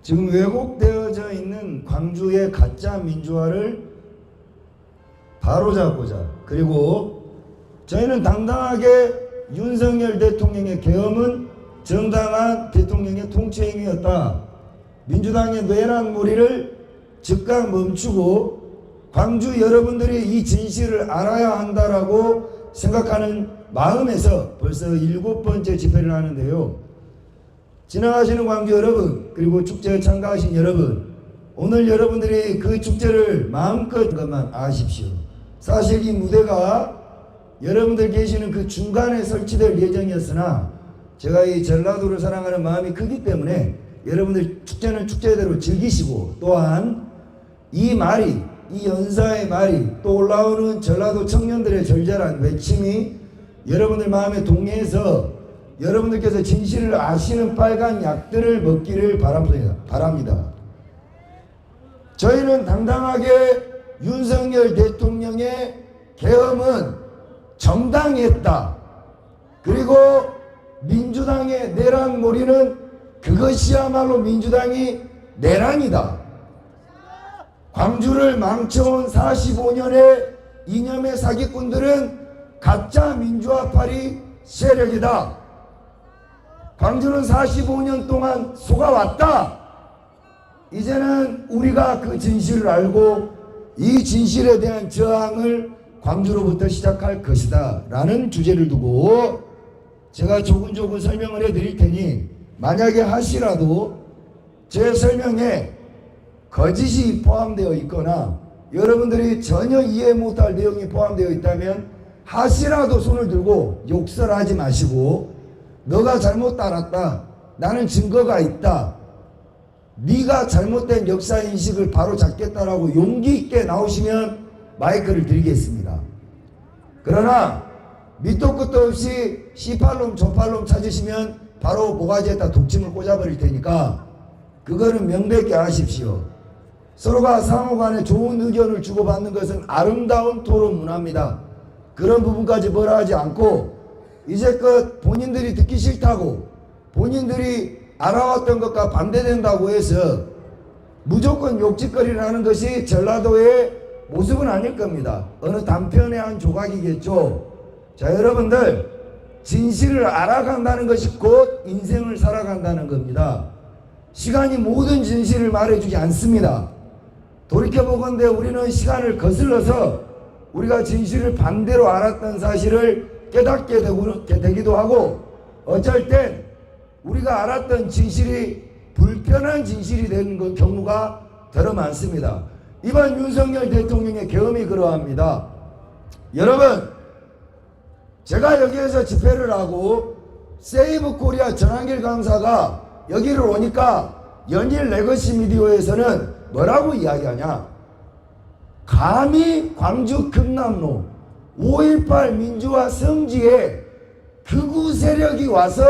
지금 왜곡되어져 있는 광주의 가짜 민주화를 바로잡고자, 그리고 저희는 당당하게 윤석열 대통령의 계엄은 정당한 대통령의 통치행위였다. 민주당의 내란몰이를 즉각 멈추고 광주 여러분들이 이 진실을 알아야 한다라고 생각하는 마음에서 벌써 7번째 집회를 하는데요. 지나가시는 광주 여러분, 그리고 축제에 참가하신 여러분, 오늘 여러분들이 그 축제를 마음껏 것만 아십시오. 사실 이 무대가 여러분들 계시는 그 중간에 설치될 예정이었으나 제가 이 전라도를 사랑하는 마음이 크기 때문에 여러분들 축제는 축제대로 즐기시고, 또한 이 말이, 이 연사의 말이, 또 올라오는 전라도 청년들의 절절한 외침이 여러분들 마음에 동의해서 여러분들께서 진실을 아시는 빨간 약들을 먹기를 바랍니다. 저희는 당당하게 윤석열 대통령의 계엄은 정당했다. 그리고 민주당의 내란몰이는 그것이야말로 민주당이 내란이다. 광주를 망쳐온 45년의 이념의 사기꾼들은 가짜 민주화파리 세력이다. 광주는 45년 동안 속아왔다. 이제는 우리가 그 진실을 알고 이 진실에 대한 저항을 광주로부터 시작할 것이다 라는 주제를 두고 제가 조근조근 설명을 해드릴 테니, 만약에 하시라도 제 설명에 거짓이 포함되어 있거나 여러분들이 전혀 이해 못할 내용이 포함되어 있다면 하시라도 손을 들고 욕설하지 마시고, 너가 잘못 따랐다, 나는 증거가 있다, 네가 잘못된 역사인식을 바로 잡겠다라고 용기 있게 나오시면 마이크를 드리겠습니다. 그러나 밑도 끝도 없이 씨팔놈 저팔놈 찾으시면 바로 모가지에다 독침을 꽂아버릴 테니까 그거는 명백히 아십시오. 서로가 상호간에 좋은 의견을 주고받는 것은 아름다운 토론 문화입니다. 그런 부분까지 뭐라 하지 않고 이제껏 본인들이 듣기 싫다고, 본인들이 알아왔던 것과 반대된다고 해서 무조건 욕짓거리를 하는 것이 전라도의 모습은 아닐 겁니다. 어느 단편의 한 조각이겠죠. 자, 여러분들, 진실을 알아간다는 것이 곧 인생을 살아간다는 겁니다. 시간이 모든 진실을 말해주지 않습니다. 돌이켜보건대 우리는 시간을 거슬러서 우리가 진실을 반대로 알았던 사실을 깨닫게 되기도 하고, 어쩔 땐 우리가 알았던 진실이 불편한 진실이 되는 경우가 더러 많습니다. 이번 윤석열 대통령의 계엄이 그러합니다. 여러분, 제가 여기에서 집회를 하고 세이브 코리아 전한길 강사가 여기를 오니까 연일 레거시 미디어에서는 뭐라고 이야기하냐? 감히 광주 금남로 5.18 민주화 성지에 극우 세력이 와서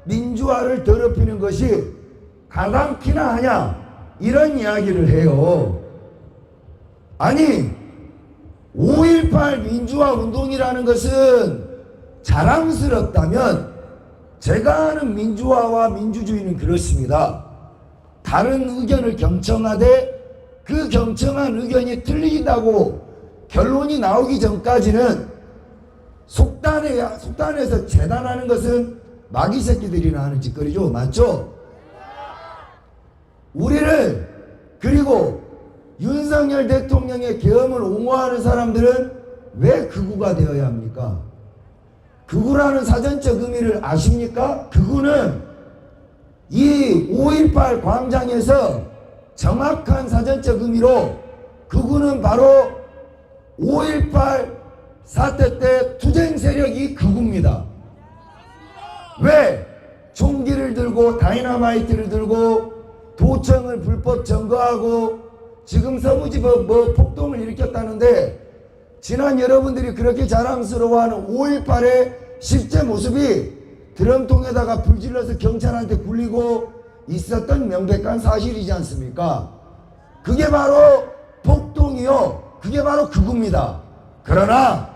민주화를 더럽히는 것이 가당키나 하냐, 이런 이야기를 해요. 아니, 5.18 민주화 운동이라는 것은 자랑스럽다면 제가 아는 민주화와 민주주의는 그렇습니다. 다른 의견을 경청하되 그 경청한 의견이 틀리다고 결론이 나오기 전까지는 속단해서 재단하는 것은 마귀 새끼들이나 하는 짓거리죠. 맞죠? 우리를, 그리고 윤석열 대통령의 계엄을 옹호하는 사람들은 왜 극우가 되어야 합니까? 극우라는 사전적 의미를 아십니까? 극우는 이 5.18 광장에서 정확한 사전적 의미로 극우는 바로 5.18 사태 때 투쟁 세력이 극우입니다. 왜? 총기를 들고 다이너마이트를 들고 도청을 불법 점거하고 지금 서부지법 폭동을 일으켰다는데, 지난 여러분들이 그렇게 자랑스러워하는 5.18의 실제 모습이 드럼통에다가 불질러서 경찰한테 굴리고 있었던 명백한 사실이지 않습니까? 그게 바로 폭동이요, 그게 바로 극우입니다. 그러나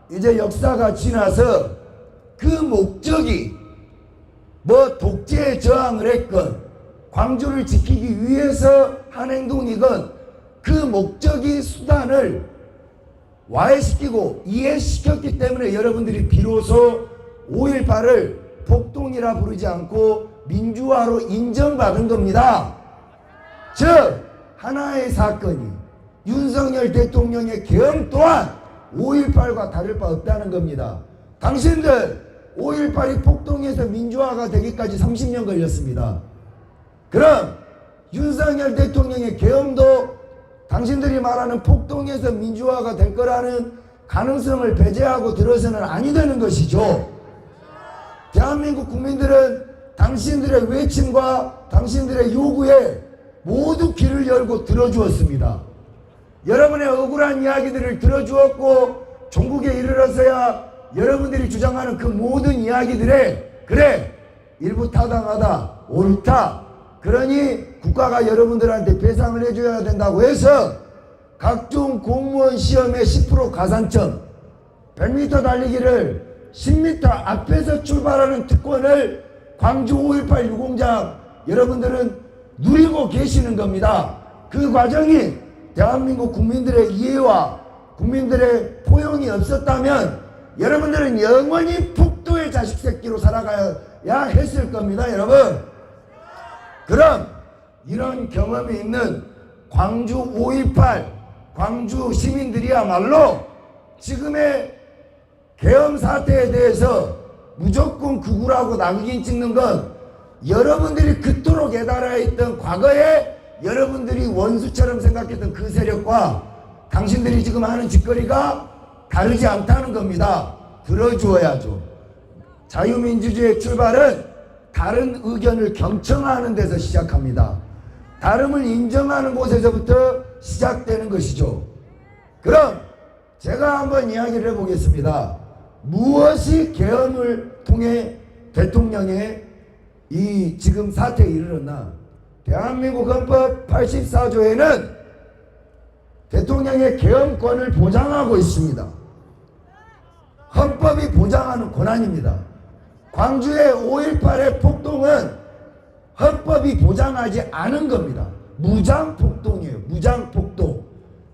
이제 역사가 지나서 그 목적이 뭐 독재에 저항을 했건 광주를 지키기 위해서 한 행동이건 그 목적이 수단을 와해시키고 이해시켰기 때문에 여러분들이 비로소 5.18을 폭동이라 부르지 않고 민주화로 인정받은 겁니다. 즉 하나의 사건이 윤석열 대통령의 계엄 또한 5.18과 다를 바 없다는 겁니다. 당신들 5.18이 폭동에서 민주화가 되기까지 30년 걸렸습니다. 그럼 윤석열 대통령의 계엄도 당신들이 말하는 폭동에서 민주화가 될 거라는 가능성을 배제하고 들어서는 아니 되는 것이죠. 대한민국 국민들은 당신들의 외침과 당신들의 요구에 모두 귀를 열고 들어주었습니다. 여러분의 억울한 이야기들을 들어주었고 종국에 이르러서야 여러분들이 주장하는 그 모든 이야기들에 그래 일부 타당하다 옳다 그러니 국가가 여러분들한테 배상을 해줘야 된다고 해서 각종 공무원 시험의 10% 가산점 100m 달리기를 10m 앞에서 출발하는 특권을 광주 5.18 유공장 여러분들은 누리고 계시는 겁니다. 그 과정이 대한민국 국민들의 이해와 국민들의 포용이 없었다면 여러분들은 영원히 폭도의 자식 새끼로 살아가야 했을 겁니다. 여러분, 그럼 이런 경험이 있는 광주 5.18 광주 시민들이야말로 지금의 계엄 사태에 대해서 무조건 극우라고 낙인 찍는 건 여러분들이 그토록 애달아 있던 과거에 여러분들이 원수처럼 생각했던 그 세력과 당신들이 지금 하는 짓거리가 다르지 않다는 겁니다. 들어주어야죠. 자유민주주의의 출발은 다른 의견을 경청하는 데서 시작합니다. 다름을 인정하는 곳에서부터 시작되는 것이죠. 그럼 제가 한번 이야기를 해보겠습니다. 무엇이 계엄을 통해 대통령의 이 지금 사태에 이르렀나? 대한민국 헌법 84조에는 대통령의 계엄권을 보장하고 있습니다. 헌법이 보장하는 권한입니다. 광주의 5.18의 폭동은 헌법이 보장하지 않은 겁니다. 무장폭동이에요. 무장폭동.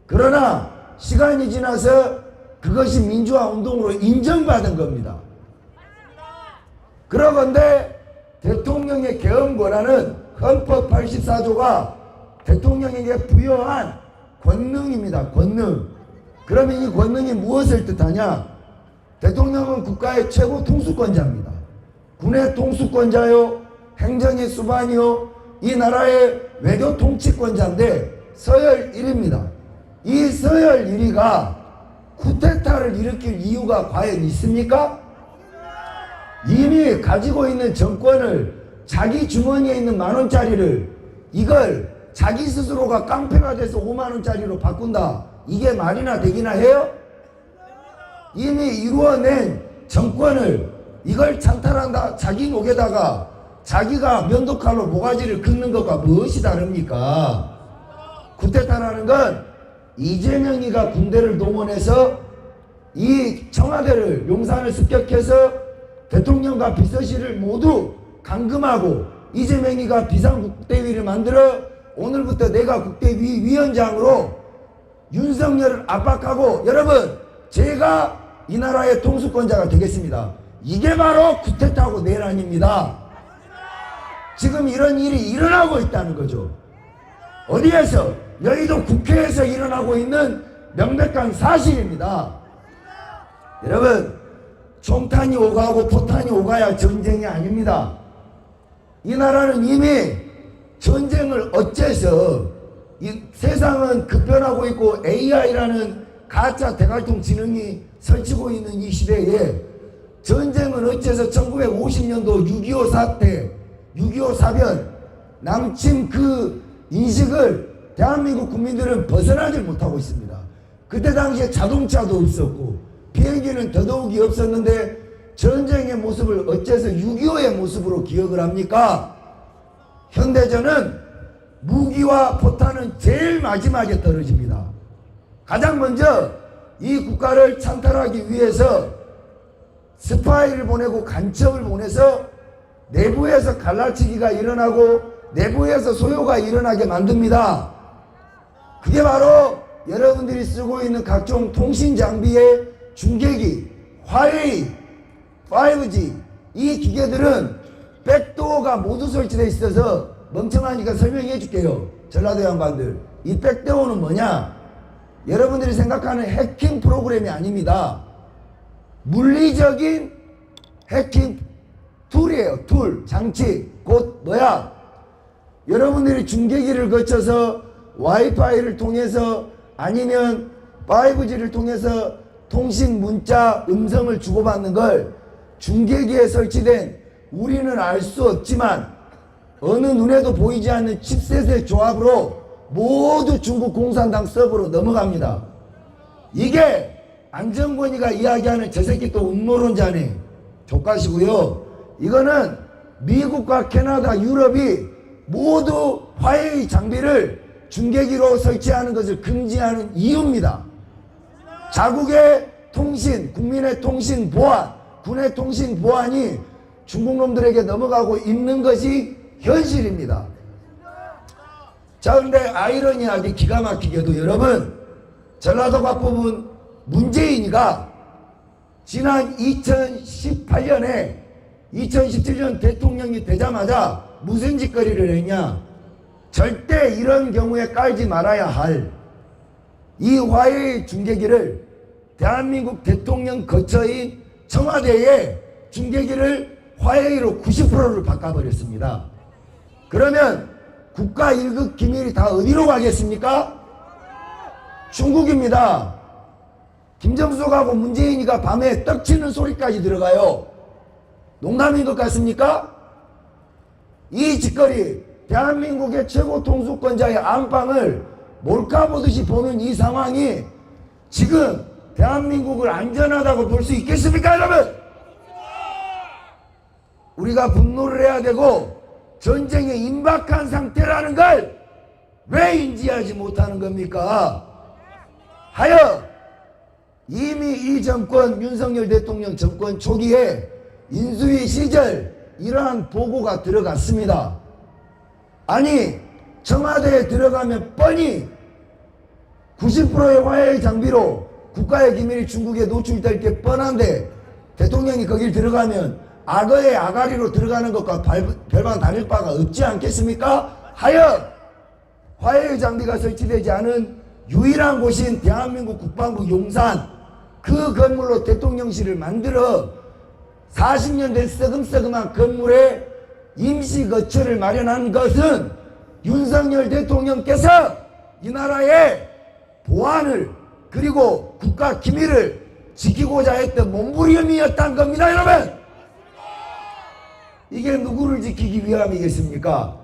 그러나 시간이 지나서 그것이 민주화 운동으로 인정받은 겁니다. 그러건대 대통령의 계엄 권한은 헌법 84조가 대통령에게 부여한 권능입니다. 권능. 그러면 이 권능이 무엇을 뜻하냐? 대통령은 국가의 최고 통수권자입니다. 군의 통수권자요, 행정의 수반이요, 이 나라의 외교 통치권자인데 서열 1위입니다. 이 서열 1위가 쿠데타를 일으킬 이유가 과연 있습니까? 이미 가지고 있는 정권을 자기 주머니에 있는 만원짜리를 이걸 자기 스스로가 깡패가 돼서 5만원짜리로 바꾼다. 이게 말이나 되기나 해요? 이미 이루어낸 정권을 이걸 찬탈한다. 자기 목에다가 자기가 면도칼로 모가지를 긁는 것과 무엇이 다릅니까? 쿠데타라는 건 이재명이가 군대를 동원해서 이 청와대를 용산을 습격해서 대통령과 비서실을 모두 감금하고 이재명이가 비상국대위를 만들어 오늘부터 내가 국대위 위원장으로 윤석열을 압박하고 여러분 제가 이 나라의 통수권자가 되겠습니다. 이게 바로 쿠데타하고 내란입니다. 지금 이런 일이 일어나고 있다는 거죠. 어디에서? 여의도 국회에서 일어나고 있는 명백한 사실입니다. 여러분 총탄이 오가고 포탄이 오가야 전쟁이 아닙니다. 이 나라는 이미 전쟁을 어째서 이 세상은 급변하고 있고 AI라는 가짜 대갈통 지능이 설치고 있는 이 시대에 전쟁은 어째서 1950년도 6.25 사태 6.25 사변 남침 그 인식을 대한민국 국민들은 벗어나질 못하고 있습니다. 그때 당시에 자동차도 없었고 비행기는 더더욱이 없었는데 전쟁의 모습을 어째서 6.25의 모습으로 기억을 합니까? 현대전은 무기와 포탄은 제일 마지막에 떨어집니다. 가장 먼저 이 국가를 찬탈하기 위해서 스파이를 보내고 간첩을 보내서 내부에서 갈라치기가 일어나고 내부에서 소요가 일어나게 만듭니다. 그게 바로 여러분들이 쓰고 있는 각종 통신 장비의 중계기, 화웨이, 5G 이 기계들은 백도어가 모두 설치되어 있어서 멍청하니까 설명해 줄게요. 전라도 양반들, 이 백도어는 뭐냐? 여러분들이 생각하는 해킹 프로그램이 아닙니다. 물리적인 해킹 툴이에요. 툴, 장치. 곧 뭐야? 여러분들이 중계기를 거쳐서 와이파이를 통해서 아니면 5G를 통해서 통신, 문자, 음성을 주고받는 걸 중계기에 설치된 우리는 알 수 없지만 어느 눈에도 보이지 않는 칩셋의 조합으로 모두 중국 공산당 서버로 넘어갑니다. 이게 안정권이가 이야기하는 저 새끼 또 음모론자네. 족가시고요. 이거는 미국과 캐나다, 유럽이 모두 화웨이 장비를 중계기로 설치하는 것을 금지하는 이유입니다. 자국의 통신, 국민의 통신 보안, 군의 통신 보안이 중국 놈들에게 넘어가고 있는 것이 현실입니다. 자, 근데 아이러니하게 기가 막히게도 여러분, 전라도가 뽑은 문재인이가 지난 2018년에 2017년 대통령이 되자마자 무슨 짓거리를 했냐? 절대 이런 경우에 깔지 말아야 할 이 화웨이 중계기를 대한민국 대통령 거처인 청와대에 중계기를 화웨이로 90%를 바꿔버렸습니다. 그러면 국가 1급 기밀이 다 어디로 가겠습니까? 중국입니다. 김정숙하고 문재인이가 밤에 떡치는 소리까지 들어가요. 농담인 것 같습니까? 이 짓거리, 대한민국의 최고 통수권자의 안방을 몰카보듯이 보는 이 상황이 지금 대한민국을 안전하다고 볼 수 있겠습니까, 여러분? 우리가 분노를 해야 되고 전쟁에 임박한 상태라는 걸 왜 인지하지 못하는 겁니까? 하여 이미 이 정권, 윤석열 대통령 정권 초기에 인수위 시절 이러한 보고가 들어갔습니다. 아니, 청와대에 들어가면 뻔히 90%의 화웨이 장비로 국가의 기밀이 중국에 노출될 게 뻔한데 대통령이 거길 들어가면 악어의 아가리로 들어가는 것과 별반 다를 바가 없지 않겠습니까? 하여 화웨이 장비가 설치되지 않은 유일한 곳인 대한민국 국방부 용산 그 건물로 대통령실을 만들어 40년 된 썩음썩음한 건물에 임시 거처를 마련한 것은 윤석열 대통령께서 이 나라의 보안을 그리고 국가 기밀을 지키고자 했던 몸부림이었단 겁니다, 여러분. 이게 누구를 지키기 위함이겠습니까?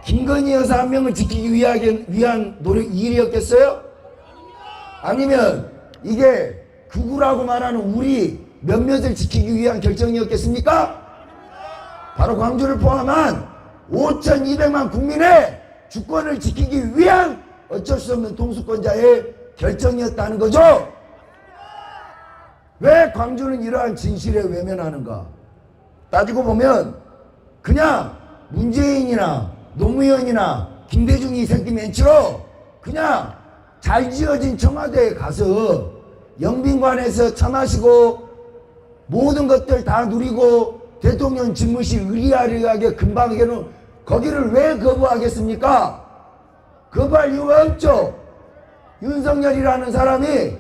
김건희 여사 한 명을 지키기 위한 일이었겠어요? 아니면 이게 극우라고 말하는 우리 몇몇을 지키기 위한 결정이었겠습니까? 바로 광주를 포함한 5,200만 국민의 주권을 지키기 위한 어쩔 수 없는 통수권자의 결정이었다는 거죠. 왜 광주는 이러한 진실에 외면하는가? 따지고 보면 그냥 문재인이나 노무현이나 김대중이 새끼 멘치로 그냥 잘 지어진 청와대에 가서 영빈관에서 차 마시고 모든 것들 다 누리고 대통령 집무실 의리아리하게 금방 해놓은 거기를 왜 거부하겠습니까? 거부할 이유가 없죠. 윤석열이라는 사람이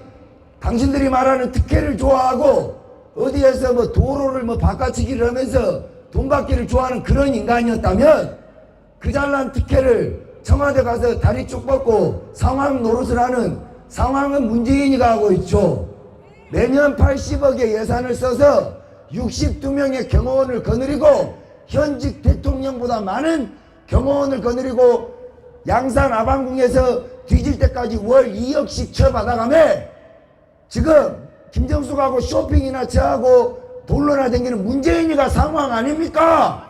당신들이 말하는 특혜를 좋아하고 어디에서 뭐 도로를 뭐 바꿔치기를 하면서 돈 받기를 좋아하는 그런 인간이었다면 그 잘난 특혜를 청와대 가서 다리 쭉 뻗고 상황 노릇을 하는 상황은 문재인이가 하고 있죠. 매년 80억의 예산을 써서 62명의 경호원을 거느리고 현직 대통령보다 많은 경호원을 거느리고 양산 아방궁에서 뒤질 때까지 월 2억씩 쳐받아가며 지금 김정숙하고 쇼핑이나 저하고 돌로나 댕기는 문재인이가 상황 아닙니까?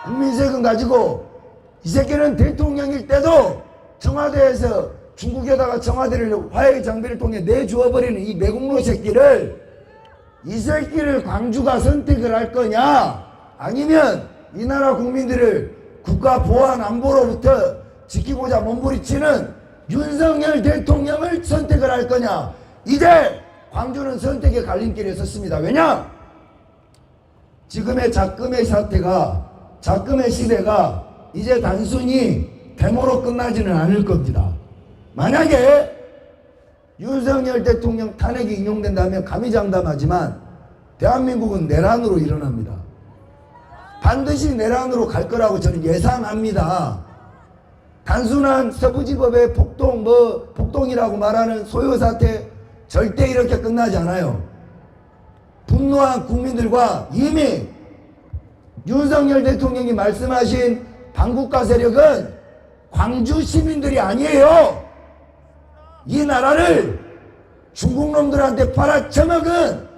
국민 세금 가지고 이 새끼는 대통령일 때도 청와대에서 중국에다가 청와대를 화웨이 장비를 통해 내주어버리는 이 매국노 새끼를 이 새끼를 광주가 선택을 할 거냐 아니면 이 나라 국민들을 국가 보안 안보로부터 지키고자 몸부림치는 윤석열 대통령을 선택을 할 거냐. 이제 광주는 선택의 갈림길에 섰습니다. 왜냐? 지금의 작금의 사태가, 작금의 시대가 이제 단순히 데모로 끝나지는 않을 겁니다. 만약에 윤석열 대통령 탄핵이 인용된다면 감히 장담하지만 대한민국은 내란으로 일어납니다. 반드시 내란으로 갈 거라고 저는 예상합니다. 단순한 서부지법의 폭동이라고 말하는 소요 사태 절대 이렇게 끝나지 않아요. 분노한 국민들과 이미 윤석열 대통령이 말씀하신 반국가 세력은 광주 시민들이 아니에요. 이 나라를 중국 놈들한테 팔아쳐먹은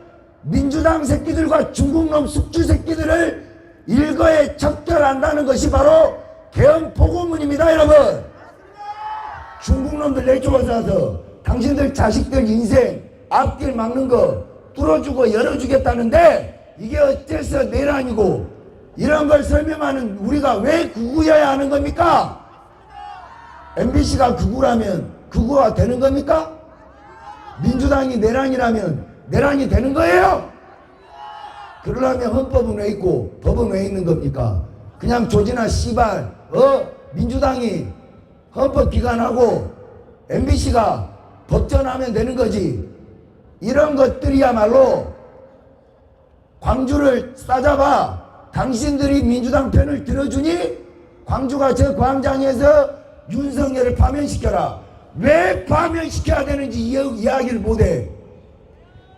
민주당 새끼들과 중국놈 숙주 새끼들을 일거에 척결한다는 것이 바로 계엄포고문입니다. 여러분, 중국 놈들 내쫓아서 당신들 자식들 인생 앞길 막는 거 뚫어주고 열어주겠다는데 이게 어째서 내란이고 이런 걸 설명하는 우리가 왜 극우여야 하는 겁니까? MBC가 극우라면 극우가 되는 겁니까? 민주당이 내란이라면 내란이 되는 거예요? 그러려면 헌법은 왜 있고 법은 왜 있는 겁니까? 그냥 조지나 씨발 민주당이 헌법 기관하고 MBC가 법전하면 되는 거지. 이런 것들이야말로 광주를 싸잡아 당신들이 민주당 편을 들어주니 광주가 저 광장에서 윤석열을 파면시켜라. 왜 파면시켜야 되는지 이야기를 못해.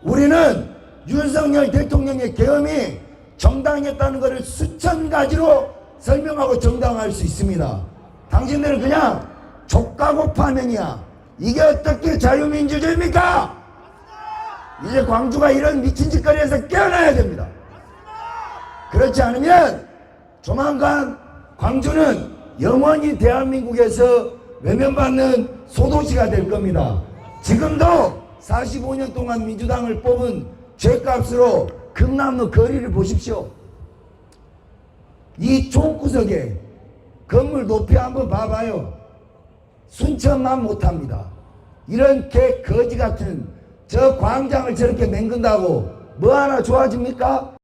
우리는 윤석열 대통령의 계엄이 정당했다는 것을 수천 가지로 설명하고 정당화할 수 있습니다. 당신들은 그냥 족가고 파면이야. 이게 어떻게 자유민주주의입니까? 이제 광주가 이런 미친 짓거리에서 깨어나야 됩니다. 그렇지 않으면 조만간 광주는 영원히 대한민국에서 외면받는 소도시가 될 겁니다. 지금도 45년 동안 민주당을 뽑은 죗값으로 금남로 거리를 보십시오. 이 총구석에 건물 높이 한번 봐봐요. 순천만 못합니다. 이런 개 거지 같은 저 광장을 저렇게 맹근다고 뭐 하나 좋아집니까?